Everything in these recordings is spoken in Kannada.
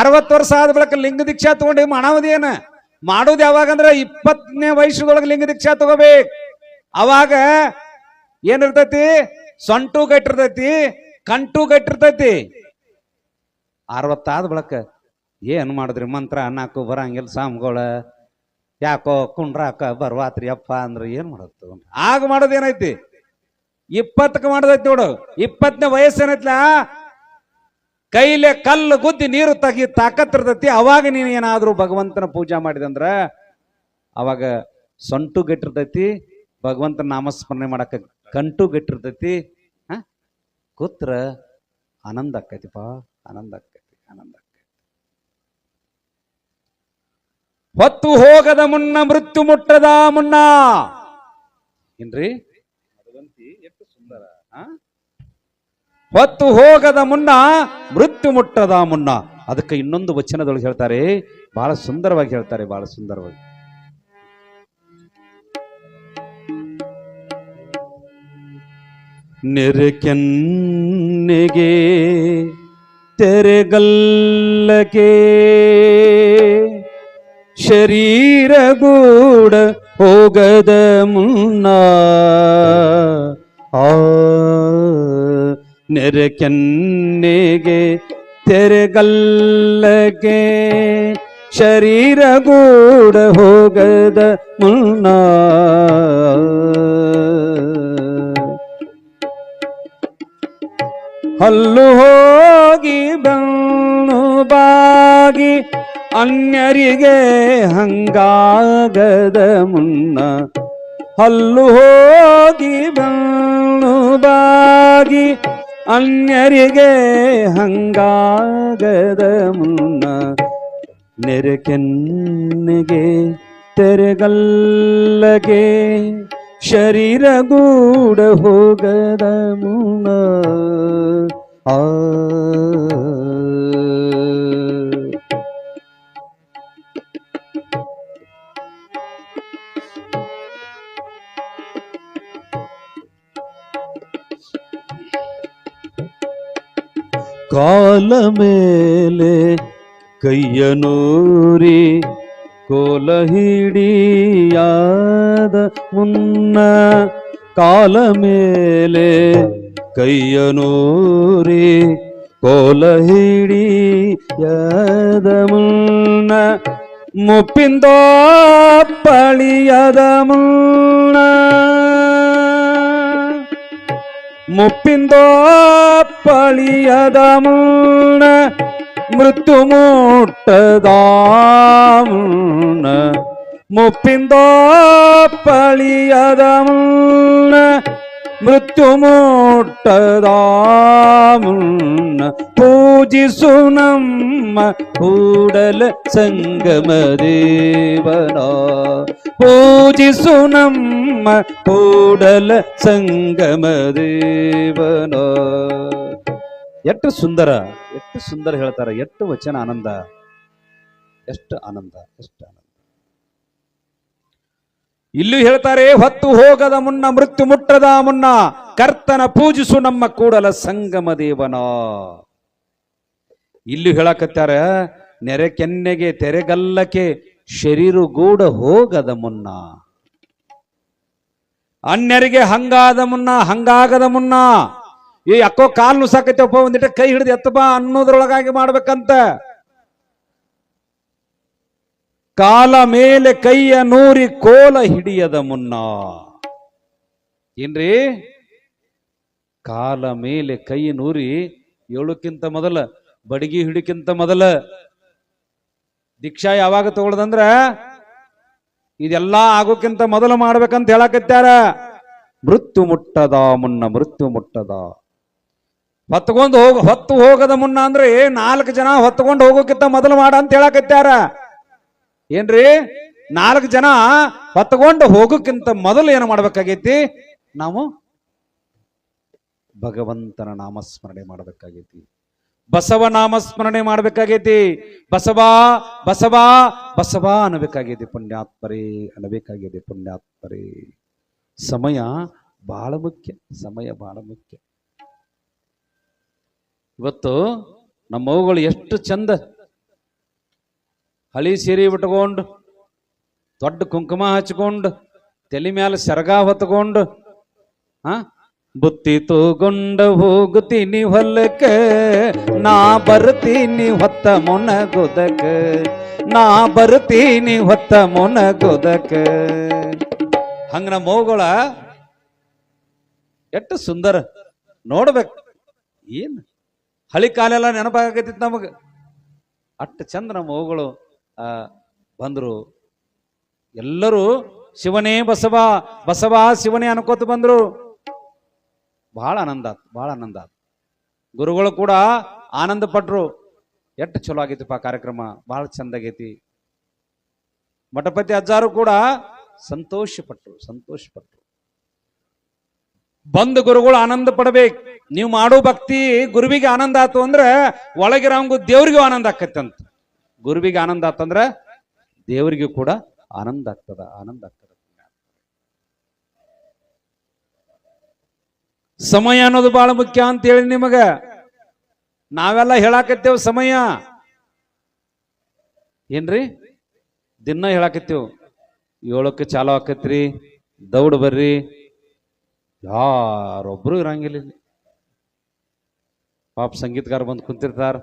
60 ವರ್ಷ ಆದ ಬಳಿಕ ಲಿಂಗ ದೀಕ್ಷಾ ತಗೊಂಡು ಮಾಡೋದೇನ ಮಾಡೋದು ಯಾವಾಗಂದ್ರ 20ನೇ ವಯಸ್ಸದೊಳಗೆ ಲಿಂಗ ದೀಕ್ಷಾ ತಗೋಬೇಕು. ಅವಾಗ ಏನಿರ್ತೈತಿ, ಸೊಂಟು ಗಟ್ಟಿರ್ತೈತಿ, ಕಂಟು ಗಟ್ಟಿರ್ತೈತಿ. 60 ಆದ ಬಳಿಕ ಏನ್ ಮಾಡಿದ್ರಿ ಮಂತ್ರ ನಾಲ್ಕು ಬರಂಗಿಲ್ಲ ಸ್ವಾಮಿಗಳ, ಯಾಕೋ ಕುಂಡ್ರಾಕ ಬರ್ವಾತ್ರಿ ಅಪ್ಪ ಅಂದ್ರೆ ಏನ್ ಮಾಡತ್ತು. ಆಗ ಮಾಡೋದೇನೈತಿ 20ಕ್ಕೆ ಮಾಡೋದೈತಿ ನೋಡು. 20ನೇ ವಯಸ್ಸೇನೈತ್ಲ, ಕೈಲೆ ಕಲ್ಲು ಗುದ್ದಿ ನೀರು ತಾಕತ್ತಿರ್ತೈತಿ. ಅವಾಗ ನೀನು ಏನಾದ್ರೂ ಭಗವಂತನ ಪೂಜಾ ಮಾಡಿದಂದ್ರ ಅವಾಗ ಸೊಂಟು ಗಟ್ಟಿರ್ತೈತಿ, ಭಗವಂತನ ನಾಮಸ್ಮರಣೆ ಮಾಡಕ ಕಂಟು ಗಟ್ಟಿರ್ತೈತಿ. ಕೂತ್ರ ಆನಂದ ಆಕೈತಿಪ್ಪ, ಆನಂದ ಆಕೈತಿ, ಆನಂದ ಆಕೈತಿ. ಹೊತ್ತು ಹೋಗದ ಮುನ್ನ ಮೃತ್ಯು ಮುಟ್ಟದ ಮುನ್ನ ಏನ್ರಿ ಎಷ್ಟು ಸುಂದರ. ಹೊತ್ತು ಹೋಗದ ಮುನ್ನ ಮೃತ್ಯು ಮುಟ್ಟದ ಮುನ್ನ. ಅದಕ್ಕೆ ಇನ್ನೊಂದು ವಚನದೊಳಗೆ ಹೇಳ್ತಾರೆ, ಬಹಳ ಸುಂದರವಾಗಿ ಹೇಳ್ತಾರೆ, ಬಹಳ ಸುಂದರವಾಗಿ. ನೆರೆಕೆನ್ನೆಗೆ ತೆರೆಗಲ್ಲಗೆ ಶರೀರಗೂಡ ಹೋಗದ ಮುನ್ನ. ನೆರೆಕೆನ್ನೆಗೆ ತೆರೆಗಲ್ಲಗೆ ಶರೀರಗೂಡ ಹೋಗದ ಮುನ್ನ. ಹಲ್ಲು ಹೋಗಿ ಬೆನ್ನು ಬಾಗಿ ಅನ್ಯರಿಗೆ ಹಂಗಾಗದ ಮುನ್ನ. ಹಲ್ಲು ಹೋಗಿ ಬೆನ್ನು ಬಾಗಿ ಅನ್ಯರಿಗೆ ಹಂಗಾಗದ ಮುನ್ನ. ನೆರೆಕೆನ್ನೆಗೆ ತೆರೆಗಲ್ಲಗೆ ಶರೀರಗೂಡ ಹೋಗದ ಮುನ್ನ. ಕಾಲ ಮೇಲೆ ಕೈಯ ನೂರಿ ಕೋಲ ಹಿಡಿಯಾದ ಮುನ್ನ. ಕಾಲ ಮೇಲೆ ಕೈಯ ನೂರಿ ಕೋಲ ಹಿಡಿಯಾದ ಮುನ್ನ. ಮುಪ್ಪಿಂದ ಪಳಿಯದ ಮುನ್ನ. ಮುಪ್ಪಿಂದ ಪಳಿಯದ ಮುನ್ನ. ಮೃತ್ಯು ಮುಟ್ಟದ ಮುನ್ನ. ಮುಪ್ಪಿಂದ ಪಳಿಯದ ಮುನ್ನ. ಮೃತ್ಯು ಮುಟ್ಟದ ಮುನ್ನ. ಪೂಜಿಸು ನಮ್ಮ ಕೂಡಲ ಸಂಗಮ ದೇವನ. ಪೂಜಿಸು ನಮ್ಮ ಕೂಡಲ ಸಂಗಮ ದೇವನ. ಎಷ್ಟು ಸುಂದರ, ಎಷ್ಟು ಸುಂದರ ಹೇಳ್ತಾರೆ, ಎಷ್ಟು ವಚನ ಆನಂದ, ಎಷ್ಟು ಆನಂದ, ಎಷ್ಟು ಆನಂದ. ಇಲ್ಲೂ ಹೇಳ್ತಾರೆ, ಹೊತ್ತು ಹೋಗದ ಮುನ್ನ ಮೃತ್ಯು ಮುಟ್ಟದ ಮುನ್ನ ಕರ್ತನ ಪೂಜಿಸು ನಮ್ಮ ಕೂಡಲ ಸಂಗಮ ದೇವನ. ಇಲ್ಲೂ ಹೇಳಕತ್ತಾರ, ನೆರೆ ಕೆನ್ನೆಗೆ ತೆರೆಗಲ್ಲಕ್ಕೆ ಶರೀರಗೂಡ ಹೋಗದ ಮುನ್ನ. ಅನ್ಯರಿಗೆ ಹಂಗಾದ ಮುನ್ನ, ಹಂಗಾಗದ ಮುನ್ನ. ಈ ಯಾಕೋ ಕಾಲು ನುಸಾಕೈತಪ್ಪ, ಒಂದಿಟ ಕೈ ಹಿಡಿದು ಎತ್ತಬಾ ಅನ್ನೋದ್ರೊಳಗಾಗಿ ಮಾಡ್ಬೇಕಂತ. ಕಾಲ ಮೇಲೆ ಕೈಯ ನೂರಿ ಕೋಲ ಹಿಡಿಯದ ಮುನ್ನ. ಏನ್ರಿ, ಕಾಲ ಮೇಲೆ ಕೈ ನೂರಿ ಏಳಕ್ಕಿಂತ ಮೊದಲ, ಬಡಗಿ ಹಿಡಿಕ್ಕಿಂತ ಮೊದಲ ದೀಕ್ಷಾ ಯಾವಾಗ ತಗೊಳ್ಳದಂದ್ರ ಇದೆಲ್ಲಾ ಆಗೋಕ್ಕಿಂತ ಮೊದಲು ಮಾಡ್ಬೇಕಂತ ಹೇಳಕತ್ಯಾರ. ಮೃತ್ಯು ಮುಟ್ಟದ ಮುನ್ನ, ಮೃತ್ಯು ಮುಟ್ಟದ. ಹೊತ್ತು ಹೋಗದ ಮುನ್ನ ಅಂದ್ರೆ 4 ಜನ ಹೊತ್ಕೊಂಡು ಹೋಗೋಕ್ಕಿಂತ ಮೊದಲು ಮಾಡ ಅಂತ ಹೇಳಕತ್ಯಾರ. ಏನ್ರಿ, 4 ಜನ ಹೊತ್ಕೊಂಡು ಹೋಗೋಕ್ಕಿಂತ ಮೊದಲು ಏನು ಮಾಡ್ಬೇಕಾಗೈತಿ? ನಾವು ಭಗವಂತನ ನಾಮಸ್ಮರಣೆ ಮಾಡಬೇಕಾಗೈತಿ, ಬಸವ ನಾಮಸ್ಮರಣೆ ಮಾಡಬೇಕಾಗೈತಿ. ಬಸವಾ ಬಸವಾ ಬಸವಾ ಅನ್ನಬೇಕಾಗೈತಿ. ಪುಣ್ಯಾತ್ಮರೇ ಅನ್ನಬೇಕಾಗಿದೆ, ಪುಣ್ಯಾತ್ಮರೇ. ಸಮಯ ಬಹಳ ಮುಖ್ಯ, ಸಮಯ ಬಹಳ ಮುಖ್ಯ. ಇವತ್ತು ನಮ್ಮವುಗಳು ಎಷ್ಟು ಚಂದ ಹಳಿ ಸೀರೆ ಉಟ್ಕೊಂಡು ದೊಡ್ಡ ಕುಂಕುಮ ಹಚ್ಕೊಂಡು ತಲೆ ಮ್ಯಾಲ ಸೆರಗ ಹೊತ್ಕೊಂಡು ಬುತ್ತಿ ತೂಗೊಂಡ ಹೋಗುತ್ತೀನಿ ಹೊಲಕ್ಕ, ನಾ ಬರ್ತೀನಿ ಹೊತ್ತ ಮೊನಗುದಕ, ನಾ ಬರ್ತೀನಿ ಹೊತ್ತ ಮೊನಗುದಕ. ಹಂಗ ನಮ್ಮ ಮೌಗಳ ಎಷ್ಟು ಸುಂದರ ನೋಡ್ಬೇಕು. ಏನ್ ಹಳಿ ಕಾಲೆಲ್ಲ ನೆನಪಾಗತ್ತಿತ್ತು ನಮಗ. ಅಷ್ಟು ಚಂದ ನಮ್ಮ ಮೌಗಳು ಬಂದ್ರು. ಎಲ್ಲರೂ ಶಿವನೇ ಬಸವ, ಬಸವ ಶಿವನೇ ಅನ್ಕೋತ ಬಂದ್ರು. ಬಹಳ ಆನಂದ ಆತು, ಬಹಳ ಆನಂದ ಆತು. ಗುರುಗಳು ಕೂಡ ಆನಂದ ಪಟ್ರು. ಎಷ್ಟು ಚಲೋ ಆಗೈತಿಪ್ಪ ಕಾರ್ಯಕ್ರಮ, ಬಹಳ ಚಂದ ಆಗೈತಿ. ಮಠಪತಿ ಅಜ್ಜಾರು ಕೂಡ ಸಂತೋಷ ಪಟ್ರು. ಬಂದ ಗುರುಗಳು ಆನಂದ ಪಡ್ಬೇಕು. ನೀವು ಮಾಡೋ ಭಕ್ತಿ ಗುರುವಿಗೆ ಆನಂದ ಆತು ಅಂದ್ರೆ ಒಳಗಿರೋಂಗು ದೇವ್ರಿಗೂ ಆನಂದ ಆಕತ್ತಂತ. ಗುರುವಿಗೆ ಆನಂದ ಆತಂದ್ರ ದೇವರಿಗೂ ಕೂಡ ಆನಂದ ಆಗ್ತದ. ಸಮಯ ಅನ್ನೋದು ಬಹಳ ಮುಖ್ಯ ಅಂತ ಹೇಳಿ ನಿಮಗ ನಾವೆಲ್ಲ ಹೇಳಾಕತ್ತೇವ್. ಸಮಯ ಏನ್ರಿ ದಿನ ಹೇಳಾಕತ್ತೇವ್. 7ಕ್ಕೆ ಚಾಲು ಆಕತ್ರಿ, ದೌಡ್ ಬರ್ರಿ. ಯಾರೊಬ್ರು ಇರಂಗಿಲ್ಲ. ಪಾಪ ಸಂಗೀತಗಾರ ಬಂದು ಕುಂತಿರ್ತಾರ,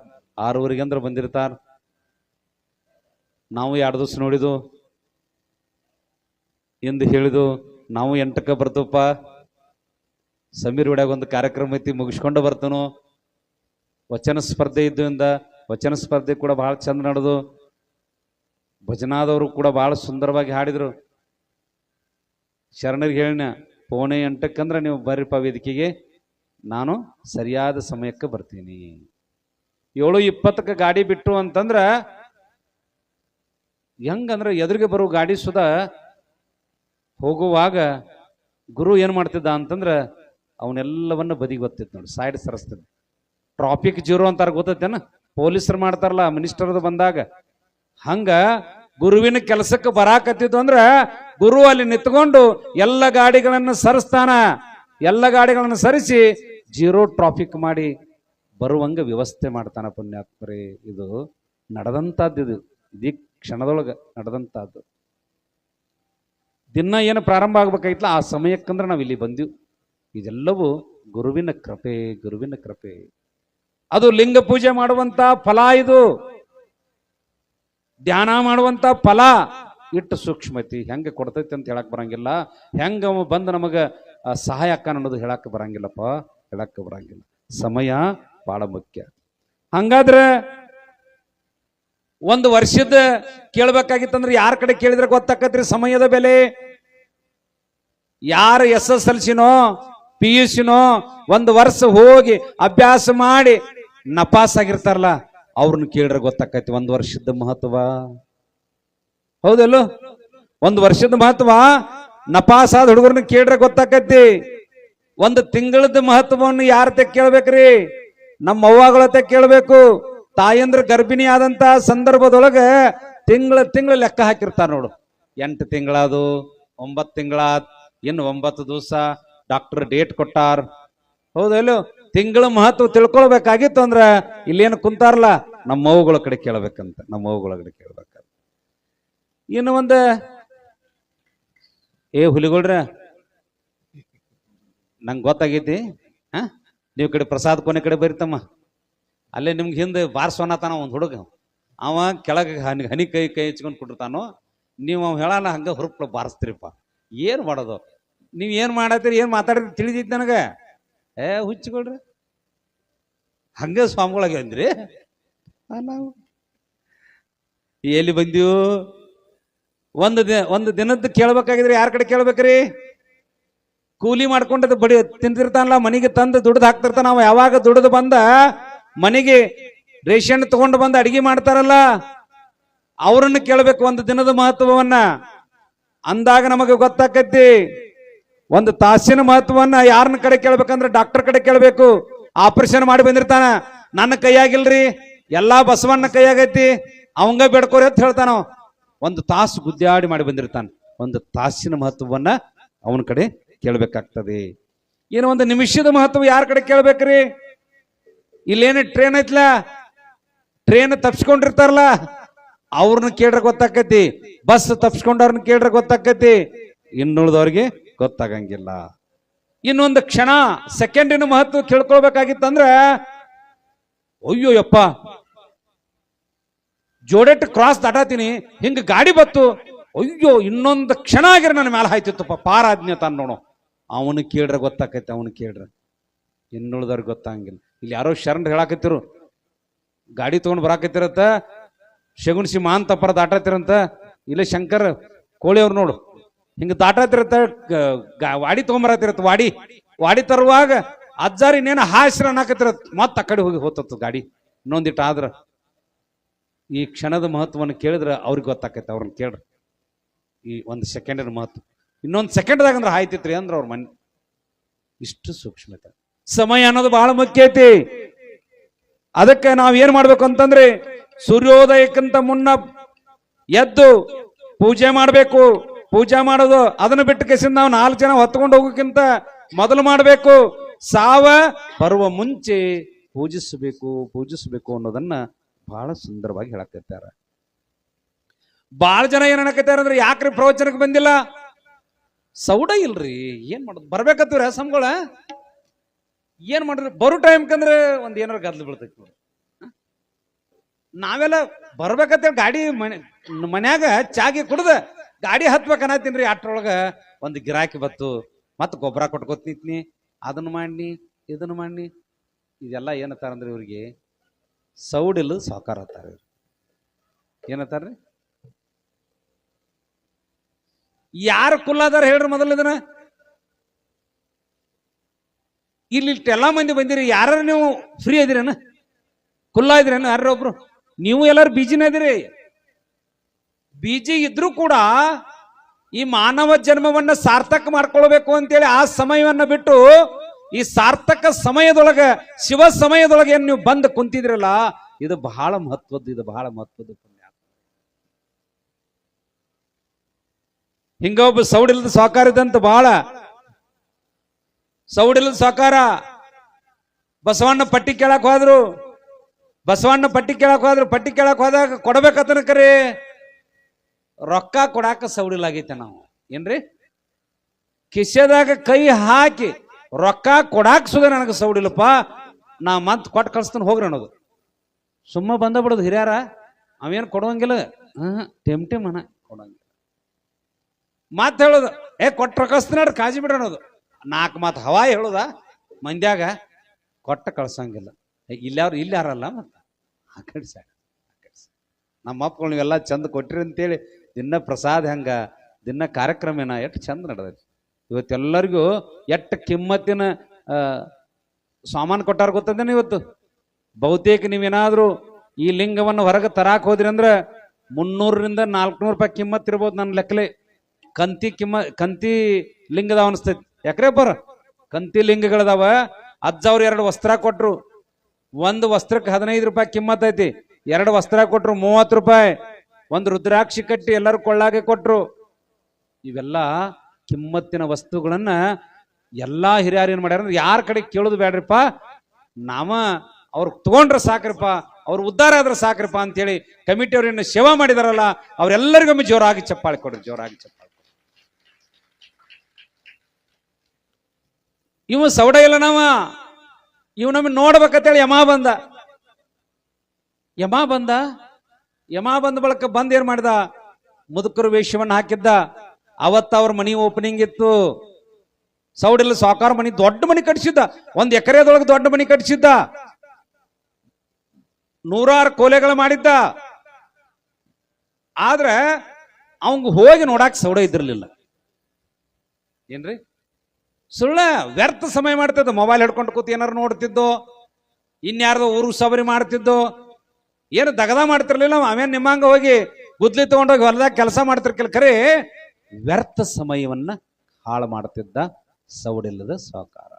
6:30 ಅಂದ್ರೆ ಬಂದಿರ್ತಾರ. ನಾವು 2 ದಿವಸ ನೋಡಿದು, ಎಂದು ಹೇಳಿದು ನಾವು 8ಕ್ಕೆ ಬರ್ತವಪ್ಪ. ಸಮೀರ್ ವಿಡ್ಯಾಗ ಒಂದು ಕಾರ್ಯಕ್ರಮ ಐತಿ, ಮುಗಿಸ್ಕೊಂಡು ಬರ್ತನು. ವಚನ ಸ್ಪರ್ಧೆ ಇದ್ದುಯಿಂದ ವಚನ ಸ್ಪರ್ಧೆ ಕೂಡ ಬಹಳ ಚಂದ ನಡೆದು. ಭಜನಾದವರು ಕೂಡ ಬಹಳ ಸುಂದರವಾಗಿ ಹಾಡಿದ್ರು. ಶರಣರಿಗೆ ಹೇಳಿನ 7:45 ನೀವು ಬರ್ರಿಪ್ಪ ವೇದಿಕೆಗೆ, ನಾನು ಸರಿಯಾದ ಸಮಯಕ್ಕೆ ಬರ್ತೀನಿ. 7:20 ಗಾಡಿ ಬಿಟ್ಟು ಅಂತಂದ್ರ ಹೆಂಗಂದ್ರೆ ಎದುರಿಗೆ ಬರೋ ಗಾಡಿ ಸುಧಾ ಹೋಗುವಾಗ ಗುರು ಏನ್ ಮಾಡ್ತಿದ್ದ ಅಂತಂದ್ರ ಅವನ್ನೆಲ್ಲವನ್ನ ಬದಿಗೆ ಗೊತ್ತಿತ್ತು ನೋಡಿ, ಸೈಡ್ ಸರಿಸ್ತಿದ್ದ. ಟ್ರಾಫಿಕ್ ಜೀರೋ ಅಂತಾರ, ಗೊತ್ತೈತೇನ? ಪೊಲೀಸರು ಮಾಡ್ತಾರಲ್ಲ ಮಿನಿಸ್ಟರ್ದು ಬಂದಾಗ. ಹಂಗ ಗುರುವಿನ ಕೆಲಸಕ್ಕೆ ಬರಾಕತ್ತಿದ್ದು ಅಂದ್ರ ಗುರು ಅಲ್ಲಿ ನಿಂತ್ಕೊಂಡು ಎಲ್ಲ ಗಾಡಿಗಳನ್ನು ಸರಿಸ್ತಾನ. ಎಲ್ಲ ಗಾಡಿಗಳನ್ನು ಸರಿಸಿ ಜೀರೋ ಟ್ರಾಫಿಕ್ ಮಾಡಿ ಬರುವಂಗ ವ್ಯವಸ್ಥೆ ಮಾಡ್ತಾನ ಪುಣ್ಯಾತ್ಮರೇ. ಇದು ನಡೆದಂತದ್ದು, ಇದು ಇದೀ ಕ್ಷಣದೊಳಗ ನಡೆದಂತದ್ದು. ದಿನ ಏನು ಪ್ರಾರಂಭ ಆಗ್ಬೇಕಾಯ್ತಲ್ಲ ಆ ಸಮಯಕ್ಕಂದ್ರೆ ನಾವು ಇಲ್ಲಿ ಬಂದಿವ್. ಇದೆಲ್ಲವೂ ಗುರುವಿನ ಕೃಪೆ. ಅದು ಲಿಂಗ ಪೂಜೆ ಮಾಡುವಂತ ಫಲ, ಇದು ಧ್ಯಾನ ಮಾಡುವಂತ ಫಲ. ಇಟ್ಟು ಸೂಕ್ಷ್ಮತಿ ಹೆಂಗೆ ಕೊಡ್ತೈತಿ ಅಂತ ಹೇಳಕ್ ಬರಂಗಿಲ್ಲ. ಹೆಂಗ ಬಂದು ನಮಗ ಸಹಾಯ ಅಕ್ಕ ಅನ್ನೋದು ಹೇಳಕ್ ಬರಂಗಿಲ್ಲಪ್ಪ, ಹೇಳಕ್ ಬರಂಗಿಲ್ಲ. ಸಮಯ ಬಹಳ ಮುಖ್ಯ. ಹಂಗಾದ್ರೆ ಒಂದು ವರ್ಷದ ಕೇಳ್ಬೇಕಾಗಿತ್ತಂದ್ರೆ ಯಾರ ಕಡೆ ಕೇಳಿದ್ರೆ ಗೊತ್ತಾಕತ್ರಿ ಸಮಯದ ಬೆಲೆ? ಯಾರು SSLCನೋ PUCನೋ ಒಂದು ವರ್ಷ ಹೋಗಿ ಅಭ್ಯಾಸ ಮಾಡಿ ನಪಾಸ್ ಆಗಿರ್ತಾರಲ್ಲ ಅವ್ರನ್ನ ಕೇಳಿದ್ರೆ ಗೊತ್ತಾಕೈತಿ ಒಂದು ವರ್ಷದ ಮಹತ್ವ. ಹೌದಲ್ಲೋ? ಒಂದು ವರ್ಷದ ಮಹತ್ವ ನಪಾಸ್ ಆದ ಹುಡುಗರನ್ನ ಕೇಳಿದ್ರೆ ಗೊತ್ತಾಕೈತಿ. ಒಂದು ತಿಂಗಳದ ಮಹತ್ವವನ್ನು ಯಾರತೆ ಕೇಳ್ಬೇಕ್ರಿ? ನಮ್ಮ ಅವ್ವಗಳತೆ ಕೇಳ್ಬೇಕು. ತಾಯಂದ್ರ ಗರ್ಭಿಣಿ ಆದಂತ ಸಂದರ್ಭದೊಳಗ ತಿಂಗಳ ಲೆಕ್ಕ ಹಾಕಿರ್ತಾರ ನೋಡು. 8 ತಿಂಗಳಾದು, 9 ತಿಂಗಳಾದ, ಇನ್ನು 9 ದಿವಸ ಡಾಕ್ಟರ್ ಡೇಟ್ ಕೊಟ್ಟಾರ. ಹೌದಲ್ಲೋ? ತಿಂಗಳ ಮಹತ್ವ ತಿಳ್ಕೊಳ್ಬೇಕಾಗಿತ್ತು ಅಂದ್ರ ಇಲ್ಲೇನು ಕುಂತಾರಲ್ಲ ನಮ್ಮ ಅವ್ವಗಳ ಕಡೆ ಕೇಳ್ಬೇಕಂತ, ನಮ್ಮ ಅವ್ವಗಳ ಕಡೆ ಕೇಳ್ಬೇಕಂತ. ಇನ್ನು ಒಂದು ಹುಲಿಗಳ್ರ ನಂಗೆ ಗೊತ್ತಾಗೈತಿ. ನೀವು ಕಡೆ ಪ್ರಸಾದ್ ಕೊನೆ ಕಡೆ ಬರಿತಮ್ಮ. ಅಲ್ಲೇ ನಿಮ್ಗೆ ಹಿಂದೆ ಬಾರ್ಸೋನತಾನ ಒಂದು ಹುಡುಗ, ಅವ ಕೆಳಗೆ ಹನಿ ಕೈ ಹಚ್ಕೊಂಡು ಕೊಟ್ಟಿರ್ತಾನೋ. ನೀವು ಅವ್ ಹೇಳಲ್ಲ ಹಂಗ ಹುರುಪ್ಲ ಬಾರಿಸ್ತೀರಿಪ್ಪ. ಏನ್ ಮಾಡೋದು? ನೀವ್ ಏನ್ ಮಾಡತ್ತೀರಿ, ಏನ್ ಮಾತಾಡಿದ್ರಿ ತಿಳಿದಿತ್ತು ನನಗ. ಹುಚ್ಚಿಕೊಳ್ರಿ ಹಂಗ ಸ್ವಾಮಿಗಳಾಗ ಅಂದ್ರಿ. ನಾವು ಎಲ್ಲಿ ಬಂದೀವು? ಒಂದು ದಿನದ್ದು ಕೇಳ್ಬೇಕಾಗಿದ್ರಿ ಯಾರ ಕಡೆ ಕೇಳ್ಬೇಕ್ರಿ? ಕೂಲಿ ಮಾಡ್ಕೊಂಡದ್ದು ಬಡಿ ತಿಂತಿರ್ತಾನಲ್ಲ, ಮನೆಗೆ ತಂದು ದುಡ್ದು ಹಾಕ್ತಿರ್ತಾನ. ನಾವು ಯಾವಾಗ ದುಡ್ದು ಬಂದ ಮನೆಗೆ ರೇಷನ್ ತಗೊಂಡು ಬಂದು ಅಡಿಗೆ ಮಾಡ್ತಾರಲ್ಲ ಅವ್ರನ್ನ ಕೇಳ್ಬೇಕು ಒಂದು ದಿನದ ಮಹತ್ವವನ್ನ. ಅಂದಾಗ ನಮಗೆ ಗೊತ್ತಾಕೈತಿ. ಒಂದು ತಾಸಿನ ಮಹತ್ವವನ್ನ ಯಾರನ್ನ ಕಡೆ ಕೇಳ್ಬೇಕಂದ್ರೆ ಡಾಕ್ಟರ್ ಕಡೆ ಕೇಳ್ಬೇಕು. ಆಪರೇಷನ್ ಮಾಡಿ ಬಂದಿರ್ತಾನ, ನನ್ನ ಕೈಯಾಗಿಲ್ರಿ, ಎಲ್ಲಾ ಬಸವಣ್ಣ ಕೈಯಾಗೈತಿ, ಅವಂಗ ಬೇಡ್ಕೋರಿ ಅಂತ ಹೇಳ್ತಾನ. ಒಂದು ತಾಸು ಗುದ್ದಾಡಿ ಮಾಡಿ ಬಂದಿರ್ತಾನ. ಒಂದು ತಾಸಿನ ಮಹತ್ವವನ್ನ ಅವನ ಕಡೆ ಕೇಳ್ಬೇಕಾಗ್ತದೆ. ಏನು ಒಂದು ನಿಮಿಷದ ಮಹತ್ವ ಯಾರ ಕಡೆ ಕೇಳ್ಬೇಕ್ರಿ? ಇಲ್ಲೇನು ಟ್ರೈನ್ ಐತ್ಲ, ಟ್ರೈನ್ ತಪ್ಸ್ಕೊಂಡಿರ್ತಾರಲ್ಲ ಅವ್ರನ್ನ ಕೇಳ್ರೆ ಗೊತ್ತಾಕೈತಿ, ಬಸ್ ತಪ್ಸ್ಕೊಂಡವ್ರನ್ನ ಕೇಳ್ರೆ ಗೊತ್ತಾಕೈತಿ, ಇನ್ನುಳಿದವ್ರಿಗೆ ಗೊತ್ತಾಗಂಗಿಲ್ಲ. ಇನ್ನೊಂದು ಕ್ಷಣ ಸೆಕೆಂಡಿನ ಮಹತ್ವ ಕೇಳ್ಕೊಳ್ಬೇಕಾಗಿತ್ತಂದ್ರ, ಅಯ್ಯೋ ಯಪ್ಪ ಜೋಡೆಟ್ ಕ್ರಾಸ್ ದಾಟಾತೀನಿ, ಹಿಂಗ ಗಾಡಿ ಬತ್ತು, ಅಯ್ಯೋ ಇನ್ನೊಂದು ಕ್ಷಣ ಆಗಿರ ನನ್ನ ಮೇಲೆ ಹಾಯ್ತಿತ್ತಪ್ಪ ಪಾರಾಜ್ಞೆ ತಾನು ನೋಡು. ಅವನು ಕೇಳ್ರೆ ಗೊತ್ತಾಕೈತಿ, ಅವನು ಕೇಳ್ರೆ, ಇನ್ನುಳಿದವ್ರಿಗೆ ಗೊತ್ತಾಗಂಗಿಲ್ಲ. ಇಲ್ಲಿ ಯಾರೋ ಶರಣ್ ಹೇಳಾಕತ್ತಿರು, ಗಾಡಿ ತಗೊಂಡು ಬರಾಕತ್ತಿರತ್ತ, ಶಗುಣ್ಸಿ ಮಾನ್ ತಪ್ಪರ ದಾಟತ್ತಿರಂತ, ಇಲ್ಲ ಶಂಕರ್ ಕೋಳಿ ಅವ್ರು ನೋಡು ಹಿಂಗ ದಾಟತ್ತಿರತ್ತ, ವಾಡಿ ತಗೊಂಬರತ್ತಿರತ್ತ, ವಾಡಿ ತರುವಾಗ ಅಜ್ಜಾರಿ ಇನ್ನೇನು ಹಾಸ್ರ ಅನ್ನಕತ್ತಿರತ್, ಮತ್ತ ಆ ಕಡೆ ಹೋಗಿ ಹೋತತ್ತು ಗಾಡಿ. ಇನ್ನೊಂದಿಟ್ಟು ಆದ್ರ ಈ ಕ್ಷಣದ ಮಹತ್ವವನ್ನು ಕೇಳಿದ್ರೆ ಅವ್ರಿಗೆ ಗೊತ್ತಾಕೈತೆ. ಅವ್ರನ್ನ ಕೇಳ್ರಿ, ಈ ಒಂದು ಸೆಕೆಂಡಿನ ಮಹತ್ವ. ಇನ್ನೊಂದು ಸೆಕೆಂಡ್ದಾಗ ಅಂದ್ರೆ ಆಯ್ತಿತ್ರಿ ಅಂದ್ರೆ ಅವ್ರ ಮನೆ. ಇಷ್ಟು ಸೂಕ್ಷ್ಮತೆ ಸಮಯ ಅನ್ನೋದು ಬಹಳ ಮುಖ್ಯ ಐತಿ. ಅದಕ್ಕೆ ನಾವ್ ಏನ್ ಮಾಡ್ಬೇಕು ಅಂತಂದ್ರೆ, ಸೂರ್ಯೋದಯಕ್ಕಿಂತ ಮುನ್ನ ಎದ್ದು ಪೂಜೆ ಮಾಡ್ಬೇಕು. ಪೂಜೆ ಮಾಡೋದು ಅದನ್ನ ಬಿಟ್ಟು ಕೇಸಿಂದ ನಾವು 4 ಜನ ಹೊತ್ಕೊಂಡು ಹೋಗೋಕ್ಕಿಂತ ಮೊದಲು ಮಾಡ್ಬೇಕು. ಸಾವ ಬರುವ ಮುಂಚೆ ಪೂಜಿಸಬೇಕು ಅನ್ನೋದನ್ನ ಬಹಳ ಸುಂದರವಾಗಿ ಹೇಳಕತ್ತಾರ. ಬಹಳ ಜನ ಏನ್ ಹೇಳಕತ್ತಾರ ಅಂದ್ರೆ, ಯಾಕ್ರಿ ಪ್ರವಚನಕ್ಕೆ ಬಂದಿಲ್ಲ? ಸೌಡ ಇಲ್ರಿ, ಏನ್ ಮಾಡೋದು, ಬರ್ಬೇಕತ್ತೀವ್ರಿ ಹಸಮ್ಗಳ, ಏನ್ ಮಾಡಿದ್ರಿ ಬರೋ ಟೈಮ್ಕಂದ್ರೆ ಒಂದ್ ಏನಾರ ಗದ್ಲು ಬೀಳ್ತೈತಿ ನೋಡಿ. ನಾವೆಲ್ಲ ಬರ್ಬೇಕಂತೇಳಿ ಗಾಡಿ ಮನ್ಯಾಗ ಚಾಗಿ ಕುಡ್ದ ಗಾಡಿ ಹತ್ಬೇಕನ್ನತ್ತೀನ್ರಿ, ಅಟ್ರೊಳಗ ಒಂದು ಗಿರಾಕಿ ಬತ್ತು, ಮತ್ ಗೊಬ್ಬರ ಕೊಟ್ಕೋತ್ ನಿಂತ್ನಿ, ಅದನ್ನ ಮಾಡಿ ಇದನ್ನ ಮಾಡಿ. ಇದೆಲ್ಲ ಏನತ್ತಾರಂದ್ರೆ ಇವ್ರಿಗೆ ಸೌಡಿಲ್ಲ ಸಾಕಾರ ಅತ್ತಾರ. ಏನತ್ತಾರ್ರಿ? ಯಾರು ಕುಲ್ಲಾದಾರ ಹೇಳ್ರಿ ಮೊದಲು ಇದನ್ನ. ಇಲ್ಲಿ ಎಲ್ಲಾ ಮಂದಿ ಬಂದಿರಿ, ಯಾರು ನೀವು ಫ್ರೀ ಅದಿರೇನ? ಕುಲ್ಲಾ ಇದ್ರೇನು ಯಾರೊಬ್ರು? ನೀವು ಎಲ್ಲಾರು ಬಿಜಿನ ಇದಿರಿ. ಬಿಜಿ ಇದ್ರೂ ಕೂಡ ಈ ಮಾನವ ಜನ್ಮವನ್ನ ಸಾರ್ಥಕ ಮಾಡ್ಕೊಳ್ಬೇಕು ಅಂತೇಳಿ ಆ ಸಮಯವನ್ನ ಬಿಟ್ಟು ಈ ಸಾರ್ಥಕ ಸಮಯದೊಳಗ, ಶಿವ ಸಮಯದೊಳಗೆ ಏನ್ ನೀವು ಬಂದು ಕುಂತಿದ್ರಲ್ಲ, ಇದು ಬಹಳ ಮಹತ್ವದ್ದು. ಇದು ಬಹಳ ಮಹತ್ವದ್ದು ಪುಣ್ಯ. ಹಿಂಗ ಒಬ್ಬ ಸೌಡಿಲ್ಲದ ಸಾಕಾರ ಇದ್ದಂತ, ಬಹಳ ಸೌಡಿಲ್ಲದ ಸಾಕಾರ. ಬಸವಣ್ಣ ಪಟ್ಟಿ ಕೇಳಕ್ ಹೋದ್ರು, ಪಟ್ಟಿ ಕೇಳಕ್ ಹೋದಾಗ ಕೊಡ್ಬೇಕತನ ಕರೆ ರೊಕ್ಕ ಕೊಡಾಕ ಸೌಡಿಲಾಗೈತೆ. ನಾವು ಏನ್ರಿ ಕಿಸೆದಾಗ ಕೈ ಹಾಕಿ ರೊಕ್ಕ ಕೊಡಾಕ್ ಸುದ ನನಗೆ ಸೌಡಿಲ್ಲಪ್ಪ, ನಾ ಮತ್ ಕೊಟ್ಟು ಕಳಿಸ್ತಾನೆ ಹೋಗ್ರಿ ಅನ್ನೋದು. ಸುಮ್ಮ ಬಂದ ಬಿಡೋದು ಹಿರಿಯಾರ, ಅವೇನು ಕೊಡುವಂಗಿಲ್ಲ, ಟೆಮ್ ಮನ ಕೊಡಂಗಿಲ್ಲ. ಮಾತು ಹೇಳೋದು, ಕೊಟ್ಟ ಕಳಿಸ್ತಾನ ಕಾಜಿ ಬಿಡ ಅನ್ನೋದು. 4 ಮಾತು ಹವಾಯಿ ಹೇಳೋದ ಮಂದ್ಯಾಗ, ಕೊಟ್ಟ ಕಳ್ಸಂಗಿಲ್ಲ. ಇಲ್ಲಾರು ಇಲ್ಲಾರಲ್ಲ, ಮತ್ತ ಆ ಕಡೆ ಸಾಕ. ನಮ್ಮ ಮಕ್ಕಳು ನೀವೆಲ್ಲ ಚಂದ ಕೊಟ್ಟಿರಿ ಅಂತೇಳಿ ದಿನ ಪ್ರಸಾದ ಹೆಂಗ, ದಿನ ಕಾರ್ಯಕ್ರಮ ಏನ ಎಷ್ಟು ಚಂದ ನಡೆದೈತಿ. ಇವತ್ತೆಲ್ಲರಿಗೂ ಎಷ್ಟು ಕಿಮ್ಮತ್ತಿನ ಸಾಮಾನು ಕೊಟ್ಟಾರ ಗೊತ್ತಂದೇನೆ. ಇವತ್ತು ಬಹುತೇಕ ನೀವೇನಾದ್ರೂ ಈ ಲಿಂಗವನ್ನು ಹೊರಗೆ ತರಾಕ್ ಹೋದ್ರಿ ಅಂದ್ರೆ 300ರಿಂದ 400 ರೂಪಾಯಿ ಕಿಮ್ಮತ್ ಇರ್ಬೋದು ನನ್ನ ಲೆಕ್ಕಲೆ. ಕಂತಿ ಲಿಂಗದಾವ ಅನಿಸ್ತೈತಿ. ಯಾಕ್ರೆ ಬರ ಕಂತಿ ಲಿಂಗಗಳದಾವ. ಅಜ್ಜವ್ರು 2 ವಸ್ತ್ರ ಕೊಟ್ರು, ಒಂದು ವಸ್ತ್ರಕ್ಕೆ 15 ರೂಪಾಯಿ ಕಿಮ್ಮತ್ ಐತಿ. 2 ವಸ್ತ್ರ ಕೊಟ್ರು 30 ರೂಪಾಯಿ. ಒಂದು ರುದ್ರಾಕ್ಷಿ ಕಟ್ಟಿ ಎಲ್ಲರೂ ಕೊಳ್ಳಾಗೆ ಕೊಟ್ರು. ಇವೆಲ್ಲ ಕಿಮ್ಮತ್ತಿನ ವಸ್ತುಗಳನ್ನ ಎಲ್ಲಾ ಹಿರಿಯರು ಏನ್ ಮಾಡ್ಯಾರ ಅಂದ್ರೆ, ಯಾರ ಕಡೆ ಕೇಳೋದು ಬೇಡ್ರಿಪ್ಪ, ನಾವ ಅವ್ರು ತಗೊಂಡ್ರೆ ಸಾಕ್ರಿಪ್ಪ, ಅವ್ರು ಉದ್ಧಾರ ಆದ್ರೆ ಸಾಕ್ರಿಪ್ಪ ಅಂತೇಳಿ ಕಮಿಟಿ ಅವ್ರು ಏನು ಸೇವಾ ಮಾಡಿದಾರಲ್ಲ, ಅವ್ರೆಲ್ಲರಿಗೊಮ್ಮೆ ಜೋರಾಗಿ ಚಪ್ಪಾಳೆ ಕೊಡ್ರಿ, ಜೋರಾಗಿ ಚಪ್ಪಾಳೆ. ಇವ ಸೌಡ ಇಲ್ಲ, ಇವ್ ನಮಗೆ ನೋಡ್ಬೇಕಂತೇಳಿ ಯಮ ಬಂದ ಬಳಕ ಬಂದ್ ಏನ್ ಮಾಡಿದ, ಮುದುಕರು ವೇಷವನ್ನ ಹಾಕಿದ್ದ. ಅವತ್ತ ಅವ್ರ ಮನಿ ಓಪನಿಂಗ್ ಇತ್ತು. ಸೌಡಿಲ್ಲ ಸಾಕಾರ ಮನಿ, ದೊಡ್ಡ ಮನಿ ಕಟ್ಸಿದ್ದ. 1 ಎಕರೆದೊಳಗೆ ದೊಡ್ಡ ಮನಿ ಕಟ್ಸಿದ್ದ. 100 ಕೋಲೆಗಳು ಮಾಡಿದ್ದ. ಆದ್ರೆ ಅವಂಗ ಹೋಗಿ ನೋಡಾಕ್ ಸೌಡ ಇದ್ರಲಿಲ್ಲ. ಏನ್ರಿ ಸುಳ್ಳ ವ್ಯರ್ಥ ಸಮಯ ಮಾಡ್ತಿದ್ದ. ಮೊಬೈಲ್ ಹಿಡ್ಕೊಂಡು ಕೂತ್ ಏನಾರು ನೋಡ್ತಿದ್ದೋ, ಇನ್ಯಾರ್ದೋ ಊರು ಸಬರಿ ಮಾಡ್ತಿದ್ದೋ, ಏನು ದಗದ ಮಾಡ್ತಿರ್ಲಿಲ್ಲ. ಅವೇನ್ ನಿಮ್ಮಂಗ ಹೋಗಿ ಗುದ್ಲಿ ತಗೊಂಡೋಗಿ ಹೊಲದಾಗ ಕೆಲಸ ಮಾಡ್ತಿರ್ಕಿಲ್ಲ. ಖರೆ ವ್ಯರ್ಥ ಸಮಯವನ್ನ ಹಾಳು ಮಾಡ್ತಿದ್ದ ಸೌಡಿಲ್ಲದ ಸಾಕಾರ.